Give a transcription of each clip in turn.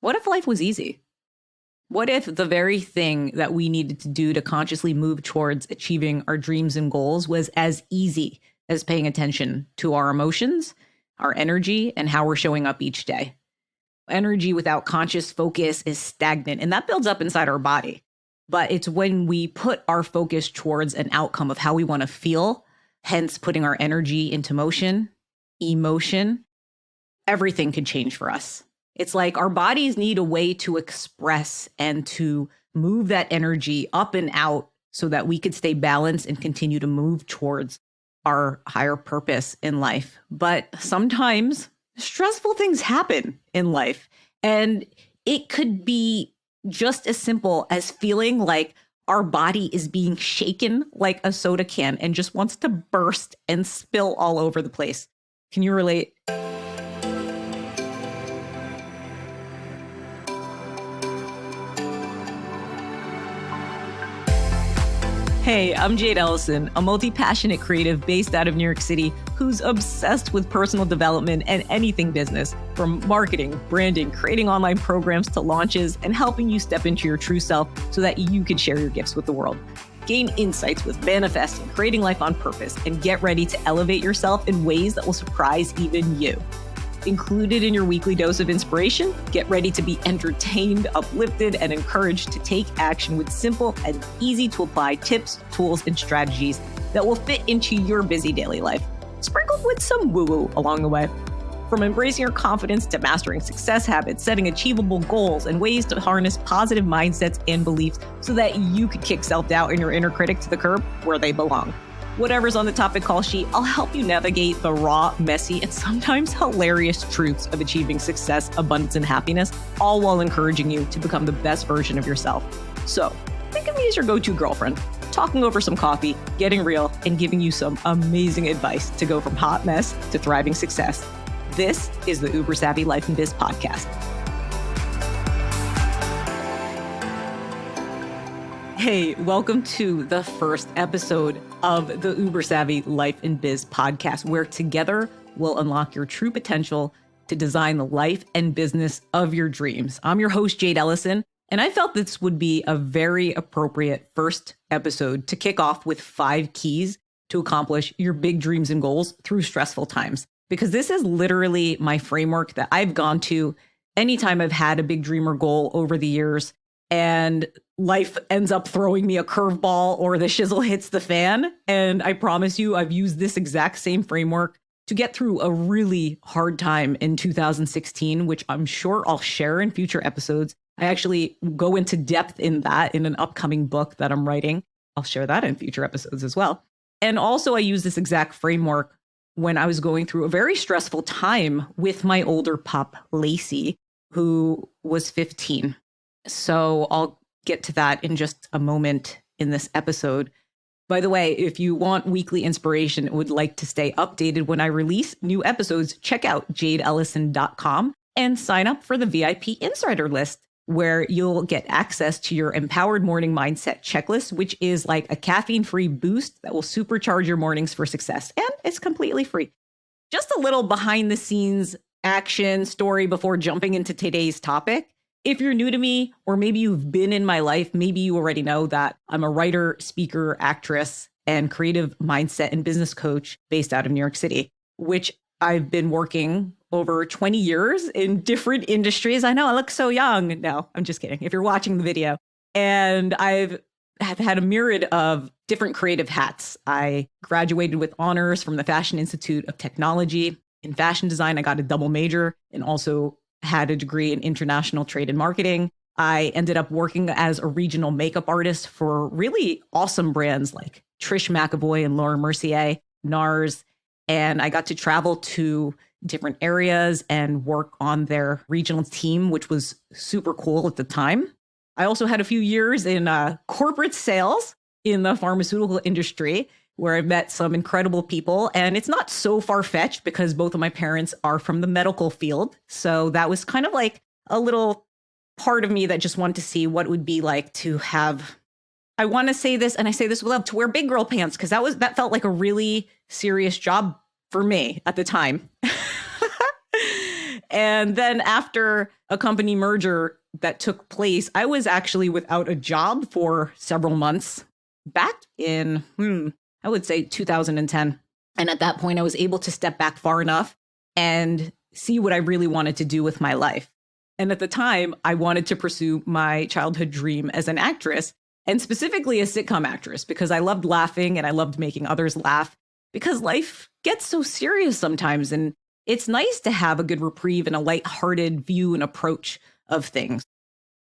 What if life was easy? What if the very thing that we needed to do to consciously move towards achieving our dreams and goals was as easy as paying attention to our emotions, our energy, and how we're showing up each day? Energy without conscious focus is stagnant, and that builds up inside our body. But it's when we put our focus towards an outcome of how we want to feel, hence putting our energy into motion, emotion, everything could change for us. It's like our bodies need a way to express and to move that energy up and out so that we could stay balanced and continue to move towards our higher purpose in life. But sometimes stressful things happen in life, and it could be just as simple as feeling like our body is being shaken like a soda can and just wants to burst and spill all over the place. Can you relate? Hey, I'm Jade Elysan, a multi-passionate creative based out of New York City who's obsessed with personal development and anything business, from marketing, branding, creating online programs to launches, and helping you step into your true self so that you can share your gifts with the world. Gain insights with manifesting, creating life on purpose, and get ready to elevate yourself in ways that will surprise even you. Included in your weekly dose of inspiration, get ready to be entertained, uplifted, and encouraged to take action with simple and easy to apply tips, tools, and strategies that will fit into your busy daily life, sprinkled with some woo-woo along the way. From embracing your confidence to mastering success habits, setting achievable goals, and ways to harness positive mindsets and beliefs so that you can kick self-doubt and your inner critic to the curb where they belong. Whatever's on the topic call sheet, I'll help you navigate the raw, messy, and sometimes hilarious truths of achieving success, abundance, and happiness, all while encouraging you to become the best version of yourself. So, think of me as your go-to girlfriend, talking over some coffee, getting real, and giving you some amazing advice to go from hot mess to thriving success. This is the Uber Savvy Life Biz podcast. Hey, welcome to the first episode of the Uber Savvy Life and Biz podcast, where together we'll unlock your true potential to design the life and business of your dreams. I'm your host, Jade Elysan, and I felt this would be a very appropriate first episode to kick off with 5 keys to accomplish your big dreams and goals through stressful times. Because this is literally my framework that I've gone to anytime I've had a big dream or goal over the years, and life ends up throwing me a curveball or the shizzle hits the fan. And I promise you, I've used this exact same framework to get through a really hard time in 2016, which I'm sure I'll share in future episodes. I actually go into depth in that in an upcoming book that I'm writing. I'll share that in future episodes as well. And also I use this exact framework when I was going through a very stressful time with my older pup, Lacey, who was 15. So I'll get to that in just a moment in this episode. By the way, if you want weekly inspiration and would like to stay updated when I release new episodes, check out jadelysan.com and sign up for the VIP Insider list, where you'll get access to your empowered morning mindset checklist, which is like a caffeine-free boost that will supercharge your mornings for success. And it's completely free. Just a little behind the scenes action story before jumping into today's topic. If you're new to me, or maybe you've been in my life, maybe you already know that I'm a writer, speaker, actress, and creative mindset and business coach based out of New York City, which I've been working over 20 years in different industries. I know I look so young. No, I'm just kidding. If you're watching the video. And have had a myriad of different creative hats. I graduated with honors from the Fashion Institute of Technology. In fashion design, I got a double major and also had a degree in international trade and marketing. I ended up working as a regional makeup artist for really awesome brands like Trish McEvoy and Laura Mercier, NARS. And I got to travel to different areas and work on their regional team, which was super cool at the time. I also had a few years in corporate sales in the pharmaceutical industry, where I met some incredible people. And it's not so far-fetched because both of my parents are from the medical field. So that was kind of like a little part of me that just wanted to see what it would be like to have, I want to say this, and I say this with love, to wear big girl pants, because that felt like a really serious job for me at the time. And then after a company merger that took place, I was actually without a job for several months back in, I would say 2010. And at that point, I was able to step back far enough and see what I really wanted to do with my life. And at the time, I wanted to pursue my childhood dream as an actress, and specifically a sitcom actress, because I loved laughing and I loved making others laugh, because life gets so serious sometimes. And it's nice to have a good reprieve and a lighthearted view and approach of things.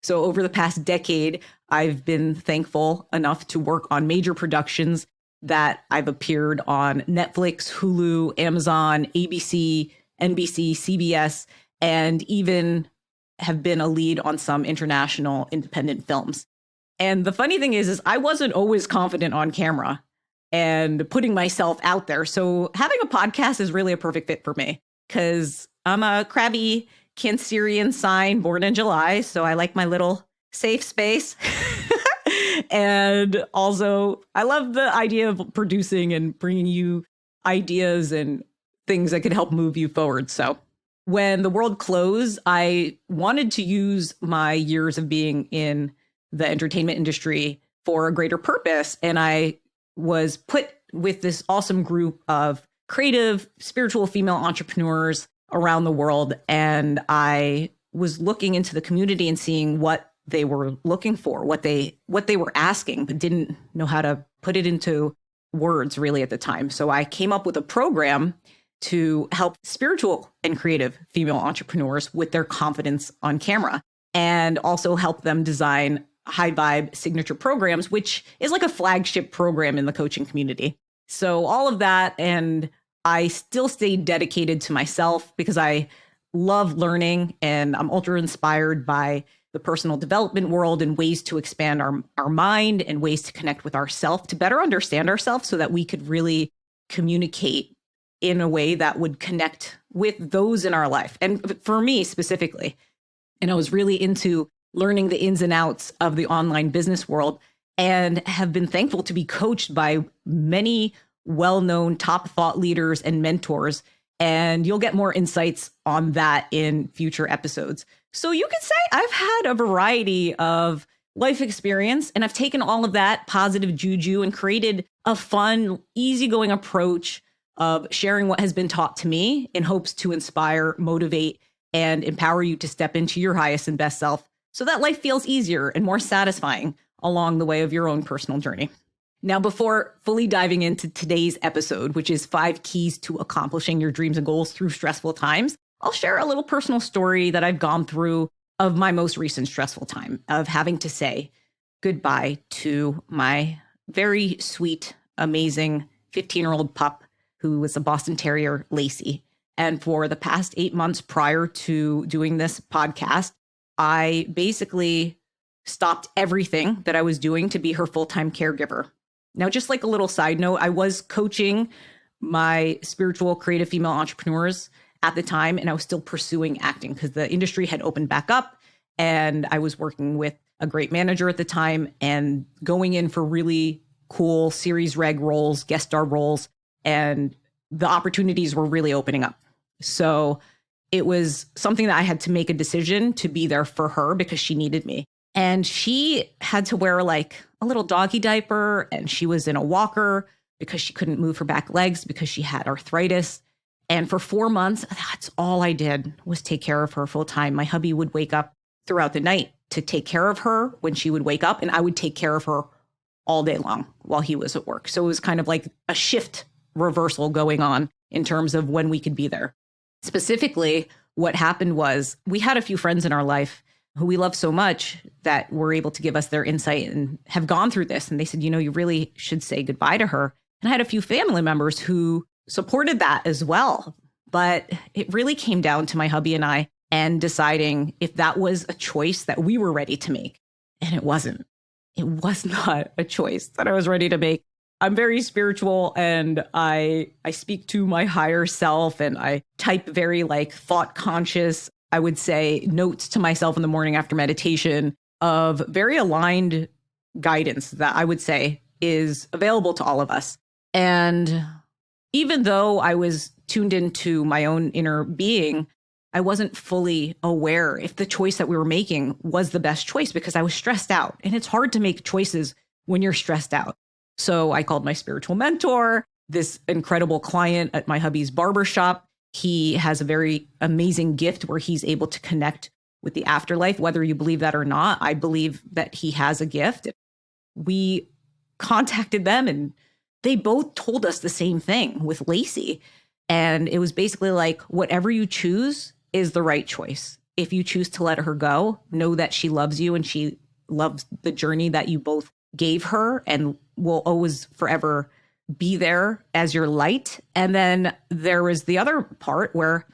So over the past decade, I've been thankful enough to work on major productions that I've appeared on Netflix, Hulu, Amazon, ABC, NBC, CBS, and even have been a lead on some international independent films. And the funny thing is I wasn't always confident on camera and putting myself out there. So having a podcast is really a perfect fit for me, because I'm a crabby Cancerian sign born in July. So I like my little safe space. And also, I love the idea of producing and bringing you ideas and things that could help move you forward. So when the world closed, I wanted to use my years of being in the entertainment industry for a greater purpose. And I was put with this awesome group of creative, spiritual female entrepreneurs around the world. And I was looking into the community and seeing what they were looking for, what they were asking, but didn't know how to put it into words really at the time. So I came up with a program to help spiritual and creative female entrepreneurs with their confidence on camera, and also help them design high vibe signature programs, which is like a flagship program in the coaching community. So all of that, and I still stayed dedicated to myself because I love learning and I'm ultra inspired by the personal development world and ways to expand our mind and ways to connect with ourselves to better understand ourselves so that we could really communicate in a way that would connect with those in our life. And for me specifically, and I was really into learning the ins and outs of the online business world, and have been thankful to be coached by many well-known top thought leaders and mentors. And you'll get more insights on that in future episodes. So you could say I've had a variety of life experience, and I've taken all of that positive juju and created a fun, easygoing approach of sharing what has been taught to me in hopes to inspire, motivate, and empower you to step into your highest and best self so that life feels easier and more satisfying along the way of your own personal journey. Now, before fully diving into today's episode, which is 5 keys to accomplishing your dreams and goals through stressful times, I'll share a little personal story that I've gone through of my most recent stressful time of having to say goodbye to my very sweet, amazing 15-year-old pup who was a Boston Terrier, Lacey. And for the past 8 months prior to doing this podcast, I basically stopped everything that I was doing to be her full-time caregiver. Now, just like a little side note, I was coaching my spiritual creative female entrepreneurs at the time, and I was still pursuing acting because the industry had opened back up, and I was working with a great manager at the time and going in for really cool series reg roles, guest star roles, and the opportunities were really opening up. So it was something that I had to make a decision to be there for her because she needed me. And she had to wear like a little doggy diaper, and she was in a walker because she couldn't move her back legs because she had arthritis. And for 4 months, that's all I did was take care of her full time. My hubby would wake up throughout the night to take care of her when she would wake up, and I would take care of her all day long while he was at work. So it was kind of like a shift reversal going on in terms of when we could be there. Specifically, what happened was we had a few friends in our life who we love so much that were able to give us their insight and have gone through this. And they said, you really should say goodbye to her. And I had a few family members who supported that as well. But it really came down to my hubby and I and deciding if that was a choice that we were ready to make. And it wasn't. It was not a choice that I was ready to make. I'm very spiritual, and I speak to my higher self, and I type very thought conscious, I would say, notes to myself in the morning after meditation of very aligned guidance that I would say is available to all of us. And even though I was tuned into my own inner being, I wasn't fully aware if the choice that we were making was the best choice because I was stressed out. And it's hard to make choices when you're stressed out. So I called my spiritual mentor, this incredible client at my hubby's barbershop. He has a very amazing gift where he's able to connect with the afterlife, whether you believe that or not. I believe that he has a gift. We contacted them and they both told us the same thing with Lacey. And it was basically like, whatever you choose is the right choice. If you choose to let her go, know that she loves you and she loves the journey that you both gave her and will always forever be there as your light. And then there was the other part where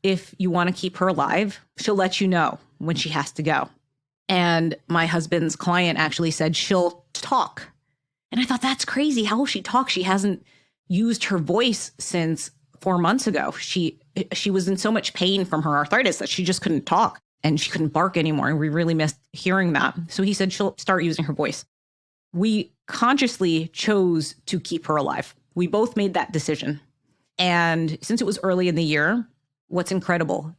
if you want to keep her alive, she'll let you know when she has to go. And my husband's client actually said she'll talk. And I thought, that's crazy. How will she talk? She hasn't used her voice since 4 months ago. She was in so much pain from her arthritis that she just couldn't talk and she couldn't bark anymore. And we really missed hearing that. So he said she'll start using her voice. We consciously chose to keep her alive. We both made that decision. And since it was early in the year, what's incredible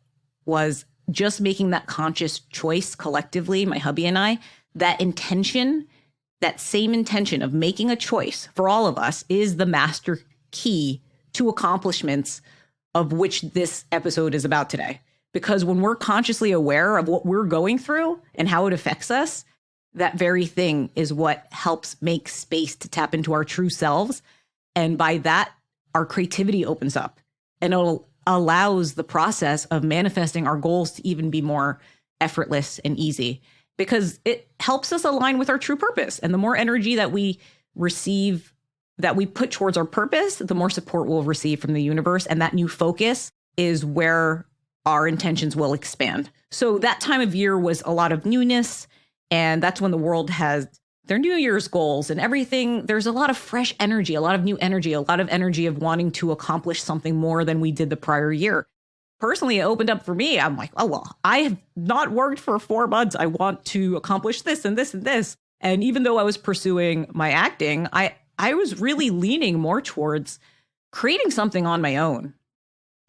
was just making that conscious choice collectively, my hubby and I, that intention, that same intention of making a choice for all of us is the master key to accomplishments of which this episode is about today. Because when we're consciously aware of what we're going through and how it affects us, that very thing is what helps make space to tap into our true selves. And by that, our creativity opens up and it allows the process of manifesting our goals to even be more effortless and easy because it helps us align with our true purpose. And the more energy that we receive, that we put towards our purpose, the more support we'll receive from the universe. And that new focus is where our intentions will expand. So that time of year was a lot of newness. And that's when the world has their New Year's goals and everything. There's a lot of fresh energy, a lot of new energy, a lot of energy of wanting to accomplish something more than we did the prior year. Personally, it opened up for me. I'm like, oh, well, I have not worked for 4 months. I want to accomplish this and this and this. And even though I was pursuing my acting, I was really leaning more towards creating something on my own.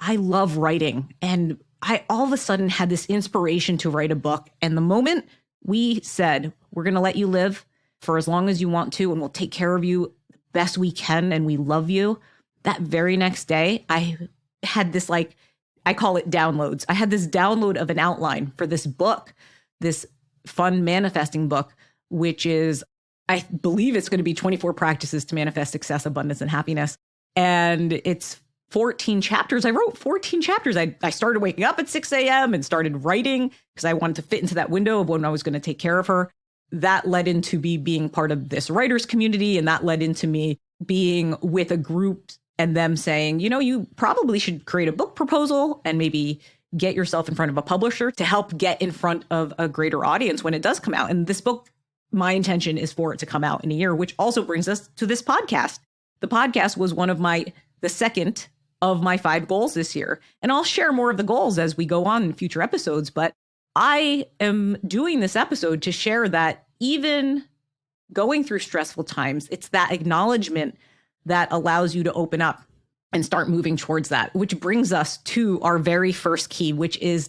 I love writing. And I all of a sudden had this inspiration to write a book. And the moment we said, we're going to let you live for as long as you want to, and we'll take care of you the best we can, and we love you. That very next day, I had this, like, I call it downloads. I had this download of an outline for this book, this fun manifesting book, which is, I believe it's going to be 24 practices to manifest success, abundance, and happiness. And it's 14 chapters. I wrote 14 chapters. I started waking up at 6 a.m. and started writing because I wanted to fit into that window of when I was going to take care of her. That led into me being part of this writers community. And that led into me being with a group and them saying, you know, you probably should create a book proposal and maybe get yourself in front of a publisher to help get in front of a greater audience when it does come out. And this book, my intention is for it to come out in a year, which also brings us to this podcast. The podcast was the second of my 5 goals this year. And I'll share more of the goals as we go on in future episodes. But I am doing this episode to share that even going through stressful times, it's that acknowledgement that allows you to open up and start moving towards that, which brings us to our very first key, which is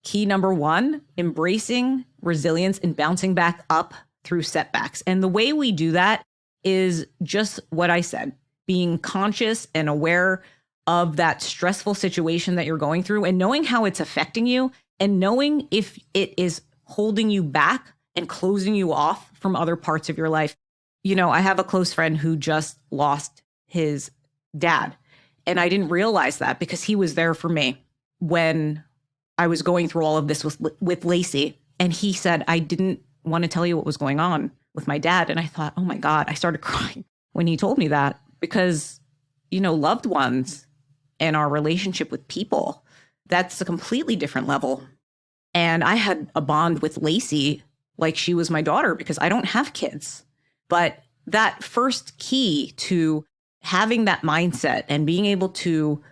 key number 1, embracing resilience and bouncing back up through setbacks. And the way we do that is just what I said, being conscious and aware of that stressful situation that you're going through and knowing how it's affecting you and knowing if it is holding you back and closing you off from other parts of your life. You know, I have a close friend who just lost his dad, and I didn't realize that because he was there for me when I was going through all of this with Lacey. And he said, I didn't want to tell you what was going on with my dad. And I thought, oh my God, I started crying when he told me that because, you know, loved ones and our relationship with people, that's a completely different level. And I had a bond with Lacey like she was my daughter because I don't have kids. But that first key to having that mindset and being able to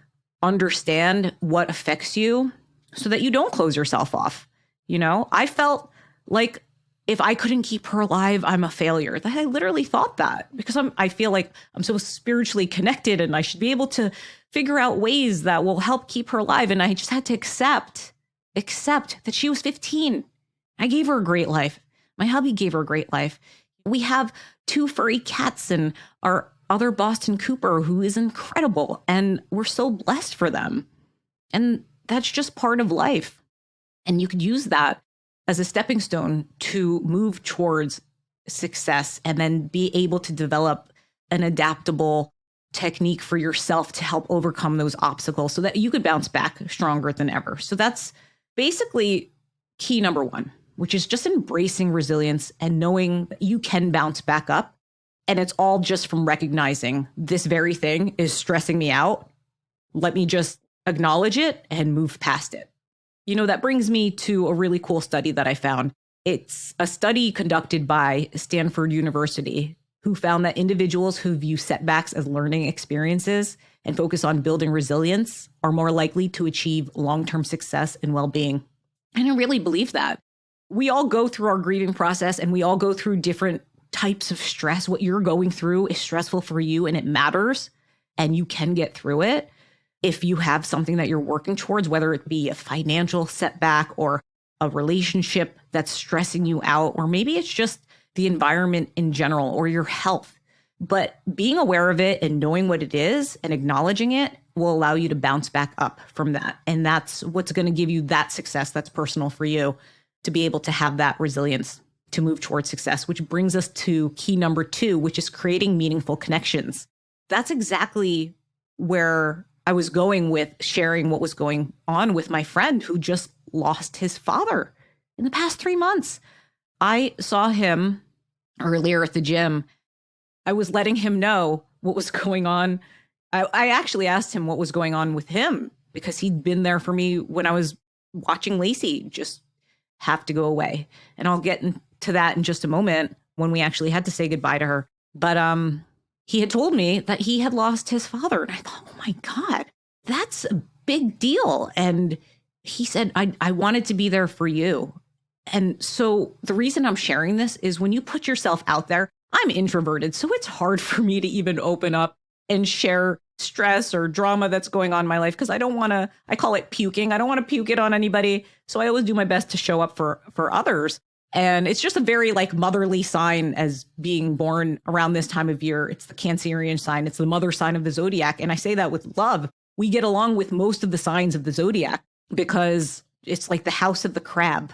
understand what affects you so that you don't close yourself off. You know, I felt like if I couldn't keep her alive, I'm a failure. That I literally thought that because I feel like I'm so spiritually connected and I should be able to figure out ways that will help keep her alive. And I just had to accept that she was 15. I gave her a great life. My hubby gave her a great life. We have 2 furry cats and our other Boston Cooper, who is incredible. And we're so blessed for them. And that's just part of life. And you could use that as a stepping stone to move towards success and then be able to develop an adaptable technique for yourself to help overcome those obstacles so that you could bounce back stronger than ever. So that's basically key number 1, which is just embracing resilience and knowing that you can bounce back up. And it's all just from recognizing this very thing is stressing me out. Let me just acknowledge it and move past it. That brings me to a really cool study that I found. It's a study conducted by Stanford University who found that individuals who view setbacks as learning experiences and focus on building resilience are more likely to achieve long-term success and well-being. And I really believe that. We all go through our grieving process and we all go through different types of stress. What you're going through is stressful for you and it matters and you can get through it. If you have something that you're working towards, whether it be a financial setback or a relationship that's stressing you out, or maybe it's just the environment in general or your health. But being aware of it and knowing what it is and acknowledging it will allow you to bounce back up from that. And that's what's going to give you that success that's personal for you to be able to have that resilience to move towards success, which brings us to key number 2, which is creating meaningful connections. That's exactly where I was going with sharing what was going on with my friend who just lost his father in the past 3 months. I saw him earlier at the gym. I was letting him know what was going on. I actually asked him what was going on with him because he'd been there for me when I was watching Lacey just have to go away. And I'll get into that in just a moment when we actually had to say goodbye to her. But he had told me that he had lost his father. And I thought, oh my God, that's a big deal. And he said, I wanted to be there for you. And so the reason I'm sharing this is when you put yourself out there, I'm introverted, so it's hard for me to even open up and share stress or drama that's going on in my life because I don't want to, I call it puking. I don't want to puke it on anybody. So I always do my best to show up for others. And it's just a very motherly sign as being born around this time of year. It's the Cancerian sign. It's the mother sign of the zodiac. And I say that with love. We get along with most of the signs of the zodiac because it's like the house of the crab.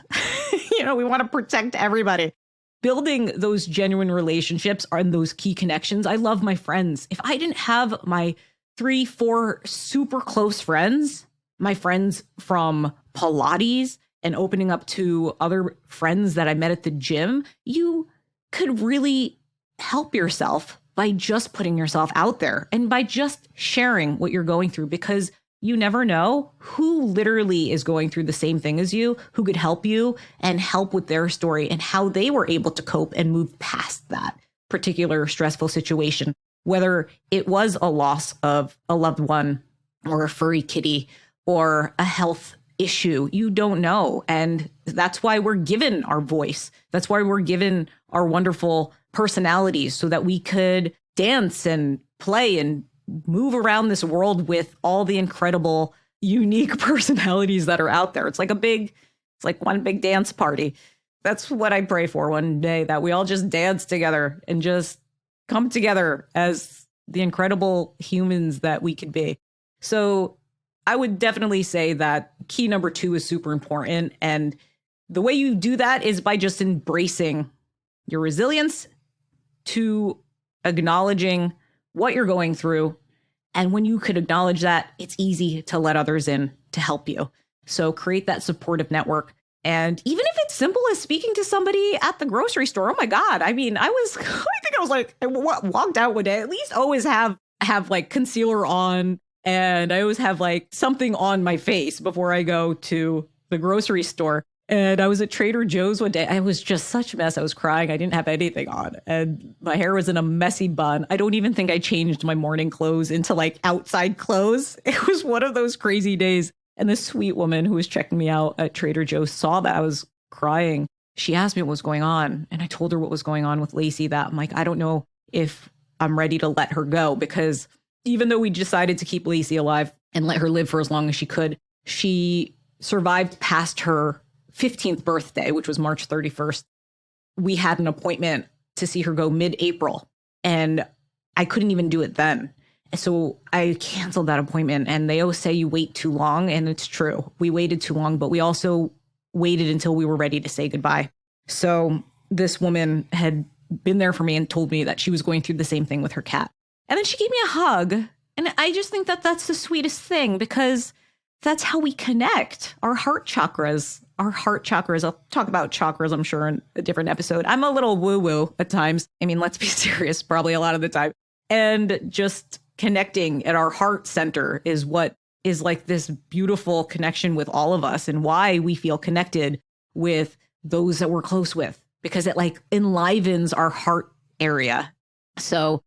We want to protect everybody. Building those genuine relationships and those key connections. I love my friends. If I didn't have my 3-4 super close friends, my friends from Pilates and opening up to other friends that I met at the gym, you could really help yourself by just putting yourself out there and by just sharing what you're going through, because you never know who literally is going through the same thing as you, who could help you and help with their story and how they were able to cope and move past that particular stressful situation, whether it was a loss of a loved one or a furry kitty or a health issue. You don't know. And that's why we're given our voice. That's why we're given our wonderful personalities so that we could dance and play and move around this world with all the incredible, unique personalities that are out there. It's like one big dance party. That's what I pray for one day, that we all just dance together and just come together as the incredible humans that we could be. So I would definitely say that key number 2 is super important. And the way you do that is by just embracing your resilience, to acknowledging what you're going through. And when you could acknowledge that, it's easy to let others in to help you. So create that supportive network. And even if it's simple as speaking to somebody at the grocery store, oh my God. I mean, I walked out one day, at least always have concealer on. And I always have something on my face before I go to the grocery store. And I was at Trader Joe's one day. I was just such a mess. I was crying. I didn't have anything on. And my hair was in a messy bun. I don't even think I changed my morning clothes into outside clothes. It was one of those crazy days. And this sweet woman who was checking me out at Trader Joe's saw that I was crying. she asked me what was going on. And I told her what was going on with Lacey, that I'm like, I don't know if I'm ready to let her go, because even though we decided to keep Lacey alive and let her live for as long as she could, she survived past her 15th birthday, which was March 31st. We had an appointment to see her go mid-April, and I couldn't even do it then. So I canceled that appointment, and they always say you wait too long, and it's true. We waited too long, but we also waited until we were ready to say goodbye. So this woman had been there for me and told me that she was going through the same thing with her cat. And then she gave me a hug. And I just think that that's the sweetest thing, because that's how we connect. Our heart chakras. I'll talk about chakras, I'm sure, in a different episode. I'm a little woo-woo at times. I mean, let's be serious, probably a lot of the time. And just connecting at our heart center is what is like this beautiful connection with all of us, and why we feel connected with those that we're close with, because it like enlivens our heart area. So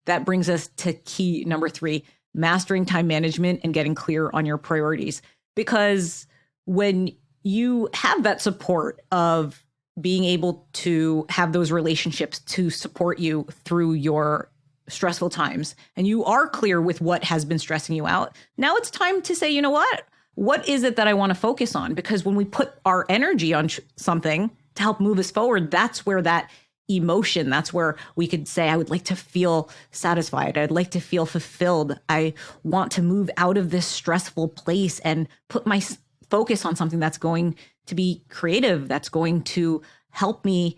that brings us to key number 3, mastering time management and getting clear on your priorities. Because when you have that support of being able to have those relationships to support you through your stressful times, and you are clear with what has been stressing you out, now it's time to say, you know what is it that I want to focus on? Because when we put our energy on something to help move us forward, that's where that emotion, that's where we could say, I would like to feel satisfied. I'd like to feel fulfilled. I want to move out of this stressful place and put my focus on something that's going to be creative, that's going to help me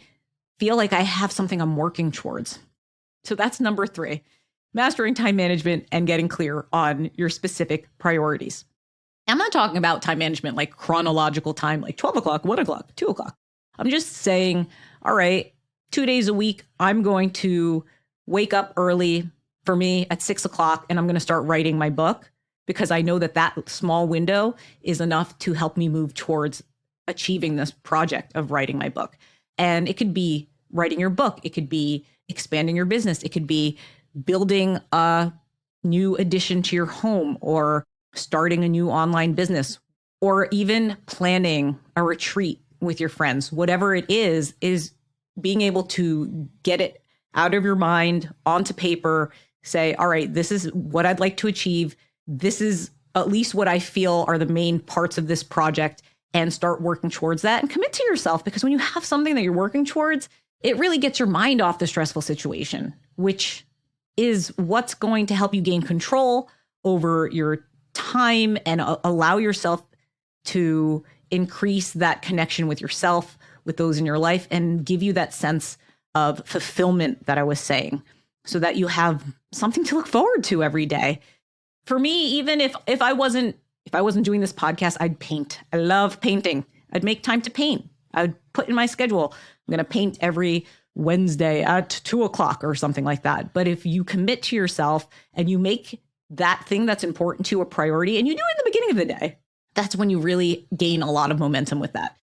feel like I have something I'm working towards. So that's number 3, mastering time management and getting clear on your specific priorities. I'm not talking about time management like chronological time, like 12 o'clock, 1 o'clock, 2 o'clock. I'm just saying, all right, 2 days a week, I'm going to wake up early, for me at 6 o'clock, and I'm going to start writing my book, because I know that that small window is enough to help me move towards achieving this project of writing my book. And it could be writing your book. It could be expanding your business. It could be building a new addition to your home, or starting a new online business, or even planning a retreat with your friends. Whatever it is being able to get it out of your mind onto paper, say, all right, this is what I'd like to achieve. This is at least what I feel are the main parts of this project, and start working towards that and commit to yourself. Because when you have something that you're working towards, it really gets your mind off the stressful situation, which is what's going to help you gain control over your time and allow yourself to increase that connection with yourself, with those in your life, and give you that sense of fulfillment that I was saying, so that you have something to look forward to every day. For me, even if I wasn't doing this podcast, I'd paint. I love painting. I'd make time to paint. I'd put in my schedule, I'm going to paint every Wednesday at 2 o'clock or something like that. But if you commit to yourself and you make that thing that's important to you a priority, and you do it in the beginning of the day, that's when you really gain a lot of momentum with that.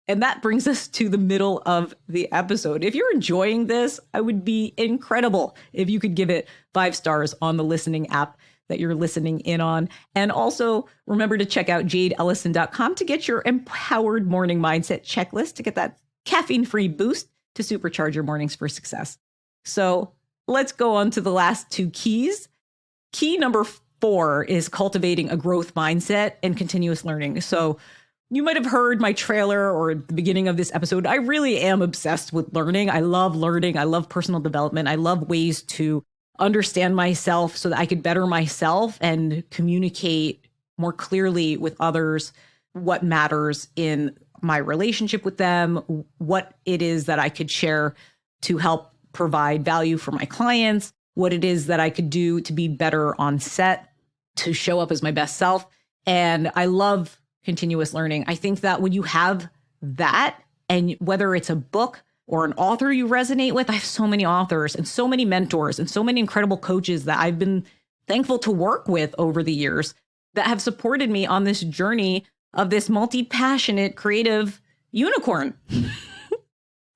And that brings us to the middle of the episode. If you're enjoying this, I would be incredible if you could give it 5 stars on the listening app that you're listening in on. And also remember to check out jadeelysan.com to get your empowered morning mindset checklist, to get that caffeine-free boost to supercharge your mornings for success. So let's go on to the last 2 keys. Key number 4 is cultivating a growth mindset and continuous learning. So you might have heard my trailer or the beginning of this episode. I really am obsessed with learning. I love learning. I love personal development. I love ways to understand myself so that I could better myself and communicate more clearly with others what matters in my relationship with them, what it is that I could share to help provide value for my clients, what it is that I could do to be better on set, to show up as my best self. And I love continuous learning. I think that when you have that, and whether it's a book or an author you resonate with, I have so many authors and so many mentors and so many incredible coaches that I've been thankful to work with over the years that have supported me on this journey of this multi-passionate creative unicorn.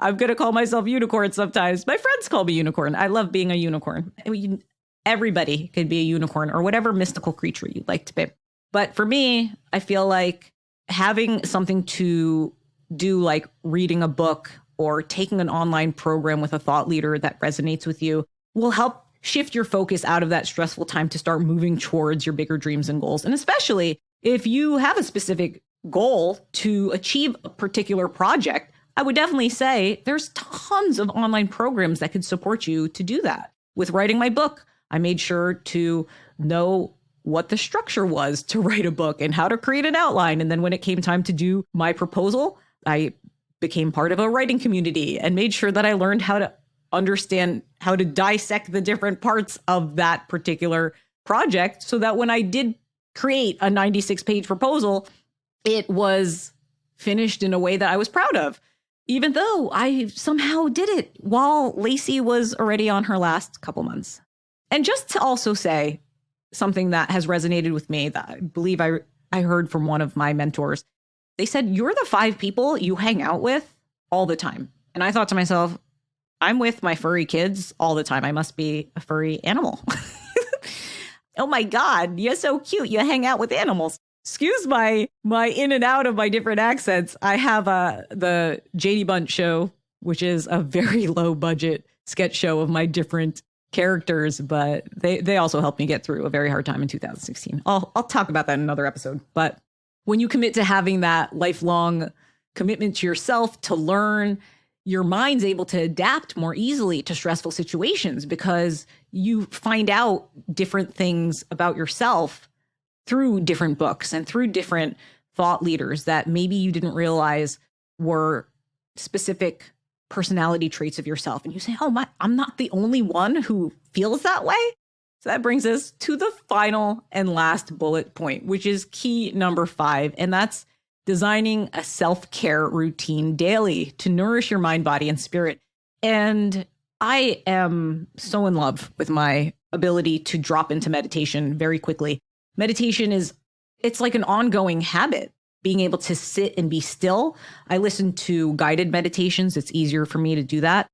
I'm going to call myself unicorn sometimes. My friends call me unicorn. I love being a unicorn. I mean, everybody could be a unicorn or whatever mystical creature you'd like to be. But for me, I feel like having something to do like reading a book or taking an online program with a thought leader that resonates with you will help shift your focus out of that stressful time to start moving towards your bigger dreams and goals. And especially if you have a specific goal to achieve a particular project, I would definitely say there's tons of online programs that could support you to do that. With writing my book, I made sure to know what the structure was to write a book and how to create an outline. And then when it came time to do my proposal, I became part of a writing community and made sure that I learned how to understand how to dissect the different parts of that particular project so that when I did create a 96-page proposal, it was finished in a way that I was proud of, even though I somehow did it while Lacey was already on her last couple months. And just to also say something that has resonated with me that I believe I heard from one of my mentors. They said, you're the 5 people you hang out with all the time. And I thought to myself, I'm with my furry kids all the time. I must be a furry animal. Oh my God, you're so cute. You hang out with animals. Excuse my in and out of my different accents. I have the JD Bunch show, which is a very low budget sketch show of my different characters, but they also helped me get through a very hard time in 2016. I'll talk about that in another episode. But when you commit to having that lifelong commitment to yourself to learn, your mind's able to adapt more easily to stressful situations because you find out different things about yourself through different books and through different thought leaders that maybe you didn't realize were specific personality traits of yourself. And you say, oh, I'm not the only one who feels that way. So that brings us to the final and last bullet point, which is key number 5. And that's designing a self-care routine daily to nourish your mind, body, and spirit. And I am so in love with my ability to drop into meditation very quickly. Meditation it's like an ongoing habit, being able to sit and be still. I listen to guided meditations. It's easier for me to do that.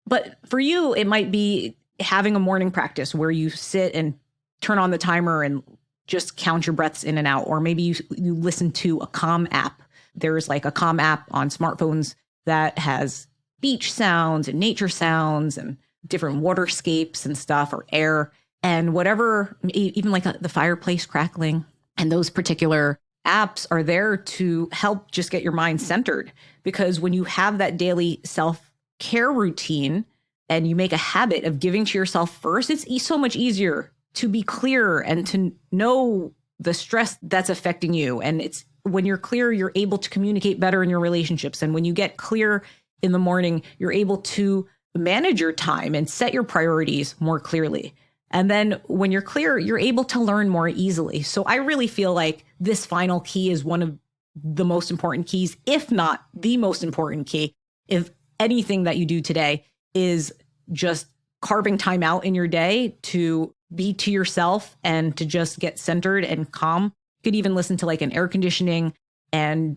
But for you, it might be having a morning practice where you sit and turn on the timer and just count your breaths in and out. Or maybe you listen to a Calm app. There's like a Calm app on smartphones that has beach sounds and nature sounds and different waterscapes and stuff, or air and whatever, even like the fireplace crackling. And those particular apps are there to help just get your mind centered. Because when you have that daily self-care routine and you make a habit of giving to yourself first, it's so much easier to be clear and to know the stress that's affecting you. And it's when you're clear, you're able to communicate better in your relationships. And when you get clear in the morning, you're able to manage your time and set your priorities more clearly. And then when you're clear, you're able to learn more easily. So I really feel like this final key is one of the most important keys, if not the most important key. If anything that you do today is just carving time out in your day to be to yourself and to just get centered and calm. You could even listen to like an air conditioning and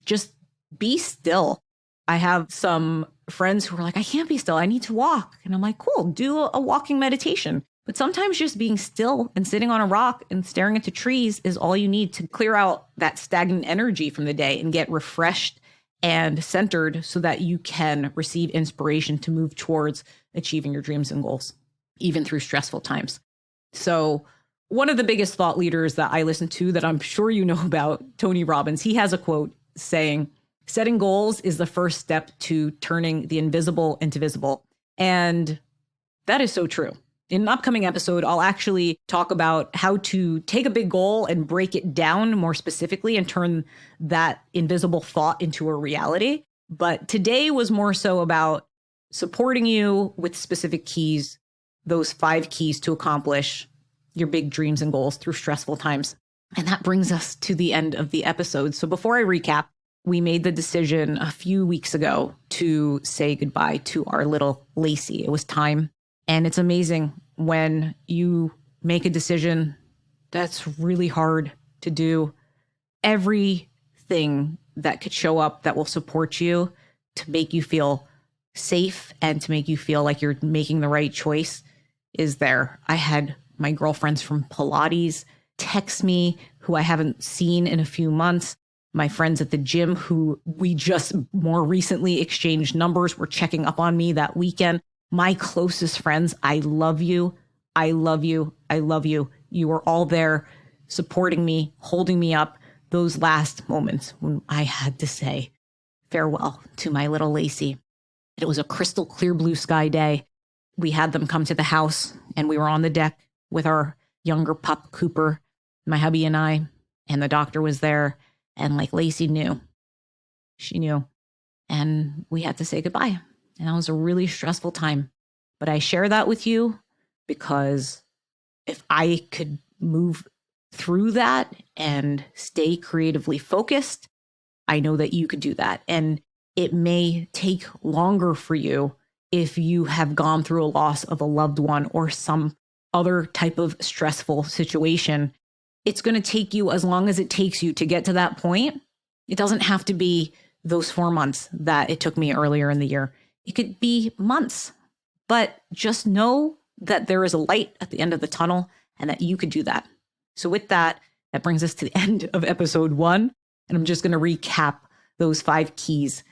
just be still. I have some friends who are like, I can't be still. I need to walk. And I'm like, cool, do a walking meditation. But sometimes just being still and sitting on a rock and staring into trees is all you need to clear out that stagnant energy from the day and get refreshed and centered so that you can receive inspiration to move towards achieving your dreams and goals, even through stressful times. So one of the biggest thought leaders that I listen to that I'm sure you know about, Tony Robbins, he has a quote saying, setting goals is the first step to turning the invisible into visible. And that is so true. In an upcoming episode, I'll actually talk about how to take a big goal and break it down more specifically and turn that invisible thought into a reality. But today was more so about supporting you with specific keys, those 5 keys to accomplish your big dreams and goals through stressful times. And that brings us to the end of the episode. So before I recap, we made the decision a few weeks ago to say goodbye to our little Lacey. It was time. And it's amazing when you make a decision that's really hard to do. Everything that could show up that will support you to make you feel safe and to make you feel like you're making the right choice is there. I had my girlfriends from Pilates text me who I haven't seen in a few months. my friends at the gym who we just more recently exchanged numbers, were checking up on me that weekend. My closest friends, I love you. I love you. I love you. You were all there supporting me, holding me up those last moments when I had to say farewell to my little Lacey. It was a crystal clear blue sky day. We had them come to the house and we were on the deck with our younger pup, Cooper, my hubby and I, and the doctor was there. And like Lacey knew, she knew, and we had to say goodbye. And that was a really stressful time. But I share that with you because if I could move through that and stay creatively focused, I know that you could do that. And it may take longer for you if you have gone through a loss of a loved one or some other type of stressful situation. It's going to take you as long as it takes you to get to that point. It doesn't have to be those 4 months that it took me earlier in the year. It could be months, but just know that there is a light at the end of the tunnel and that you could do that. So with that, that brings us to the end of episode 1. And I'm just going to recap those 5 keys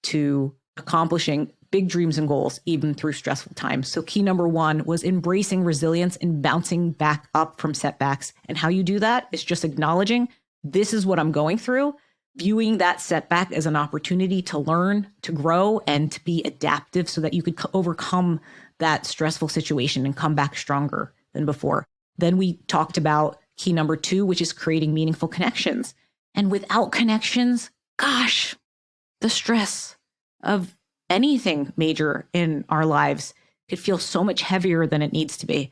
to accomplishing big dreams and goals, even through stressful times. So key number 1 was embracing resilience and bouncing back up from setbacks. And how you do that is just acknowledging this is what I'm going through, viewing that setback as an opportunity to learn, to grow, and to be adaptive so that you could overcome that stressful situation and come back stronger than before. Then we talked about key number 2, which is creating meaningful connections. And without connections, gosh, the stress of anything major in our lives could feel so much heavier than it needs to be.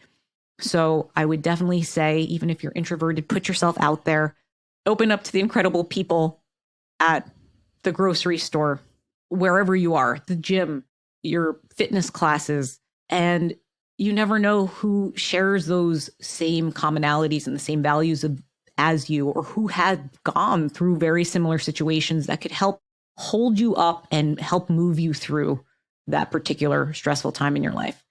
So I would definitely say, even if you're introverted, put yourself out there, open up to the incredible people at the grocery store, wherever you are, the gym, your fitness classes, and you never know who shares those same commonalities and the same values as you, or who had gone through very similar situations that could help hold you up and help move you through that particular stressful time in your life.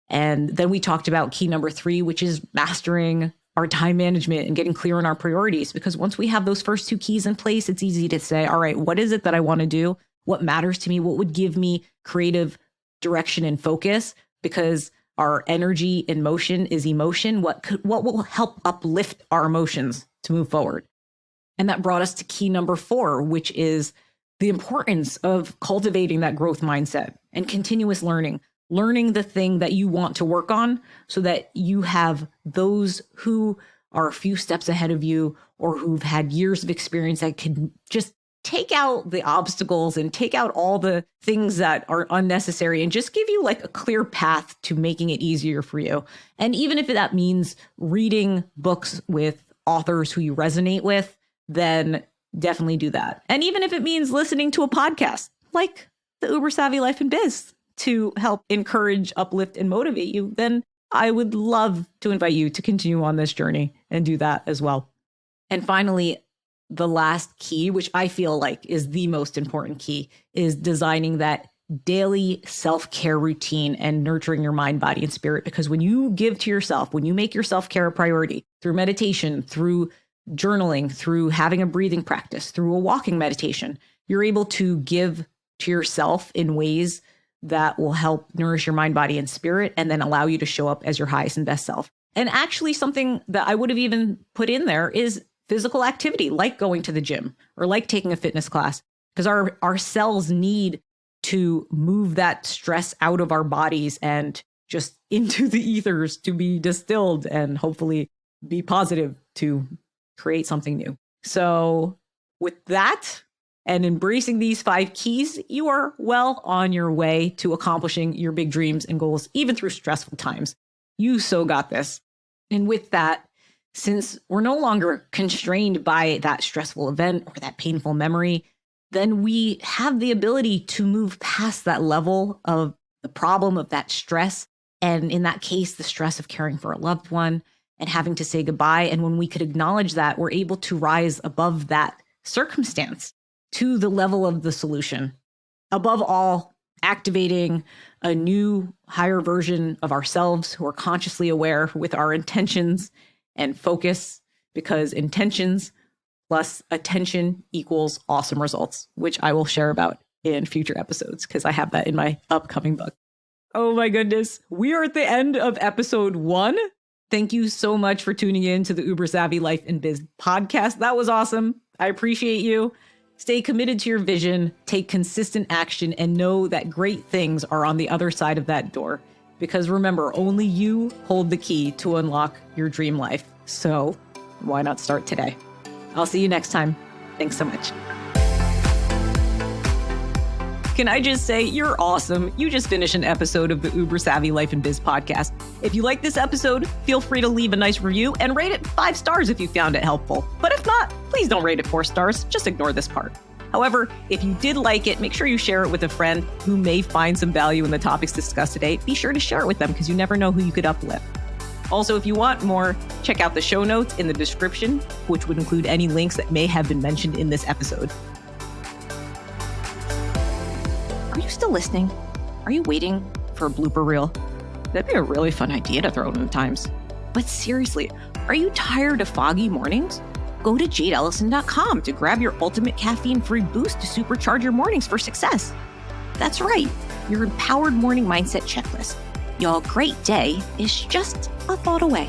And then we talked about key number 3, which is mastering our time management and getting clear on our priorities. Because once we have those first 2 keys in place, it's easy to say, all right, what is it that I want to do? What matters to me? What would give me creative direction and focus? Because our energy in motion is emotion. What will help uplift our emotions to move forward? And that brought us to key number 4, which is the importance of cultivating that growth mindset and continuous learning the thing that you want to work on so that you have those who are a few steps ahead of you or who've had years of experience that can just take out the obstacles and take out all the things that are unnecessary and just give you like a clear path to making it easier for you. And even if that means reading books with authors who you resonate with, then definitely do that. And even if it means listening to a podcast like the Uber Savvy Life Biz to help encourage, uplift, and motivate you, then I would love to invite you to continue on this journey and do that as well. And finally, the last key, which I feel like is the most important key, is designing that daily self-care routine and nurturing your mind, body, and spirit. Because when you give to yourself, when you make your self-care a priority through meditation, through journaling, through having a breathing practice, through a walking meditation, you're able to give to yourself in ways that will help nourish your mind, body, and spirit, and then allow you to show up as your highest and best self. And actually something that I would have even put in there is physical activity, like going to the gym or like taking a fitness class, because our cells need to move that stress out of our bodies and just into the ethers to be distilled and hopefully be positive to create something new. So with that and embracing these 5 keys, you are well on your way to accomplishing your big dreams and goals, even through stressful times. You so got this. And with that, since we're no longer constrained by that stressful event or that painful memory, then we have the ability to move past that level of the problem of that stress. And in that case, the stress of caring for a loved one and having to say goodbye. And when we could acknowledge that, we're able to rise above that circumstance to the level of the solution. Above all, activating a new, higher version of ourselves who are consciously aware with our intentions and focus, because intentions plus attention equals awesome results, which I will share about in future episodes because I have that in my upcoming book. Oh my goodness. We are at the end of episode 1. Thank you so much for tuning in to the Uber Savvy Life and Biz podcast. That was awesome. I appreciate you. Stay committed to your vision, take consistent action, and know that great things are on the other side of that door. Because remember, only you hold the key to unlock your dream life. So why not start today? I'll see you next time. Thanks so much. Can I just say, you're awesome. You just finished an episode of the Uber Savvy Life and Biz podcast. If you like this episode, feel free to leave a nice review and rate it 5 stars if you found it helpful. But if not, please don't rate it 4 stars. Just ignore this part. However, if you did like it, make sure you share it with a friend who may find some value in the topics discussed today. Be sure to share it with them because you never know who you could uplift. Also, if you want more, check out the show notes in the description, which would include any links that may have been mentioned in this episode. Are you still listening? Are you waiting for a blooper reel? That'd be a really fun idea to throw in the Times. But seriously, are you tired of foggy mornings? Go to jadeelysan.com to grab your ultimate caffeine-free boost to supercharge your mornings for success. That's right, your empowered morning mindset checklist. Your great day is just a thought away.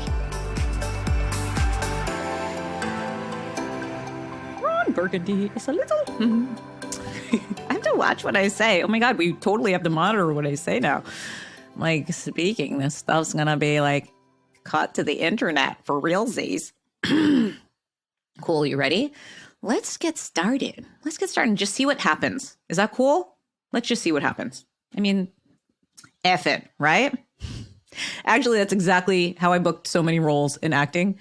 Ron Burgundy is a little... I have to watch what I say. Oh my God, we totally have to monitor what I say now. Like, speaking, this stuff's gonna be like caught to the internet for realsies. Cool, you ready? Let's get started. Let's get started and just see what happens. Is that cool? Let's just see what happens. I mean, F it, right? Actually, that's exactly how I booked so many roles in acting.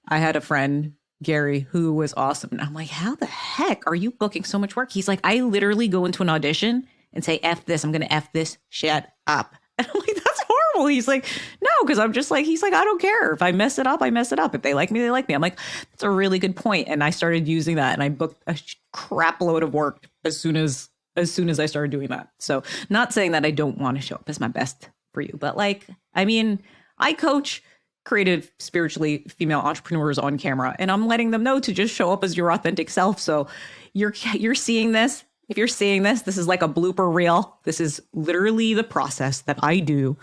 I had a friend, Gary, who was awesome. And I'm like, how the heck are you booking so much work? He's like, I literally go into an audition and say, F this, I'm going to F this shit up. And I'm like, that's horrible. He's like, no, because I'm just like, he's like, I don't care. If I mess it up, I mess it up. If they like me, they like me. I'm like, that's a really good point. And I started using that and I booked a crap load of work as soon as I started doing that. So not saying that I don't want to show up as my best for you, but like, I mean, I coach creative, spiritually female entrepreneurs on camera, and I'm letting them know to just show up as your authentic self. So you're seeing this. If you're seeing this, this is like a blooper reel. This is literally the process that I do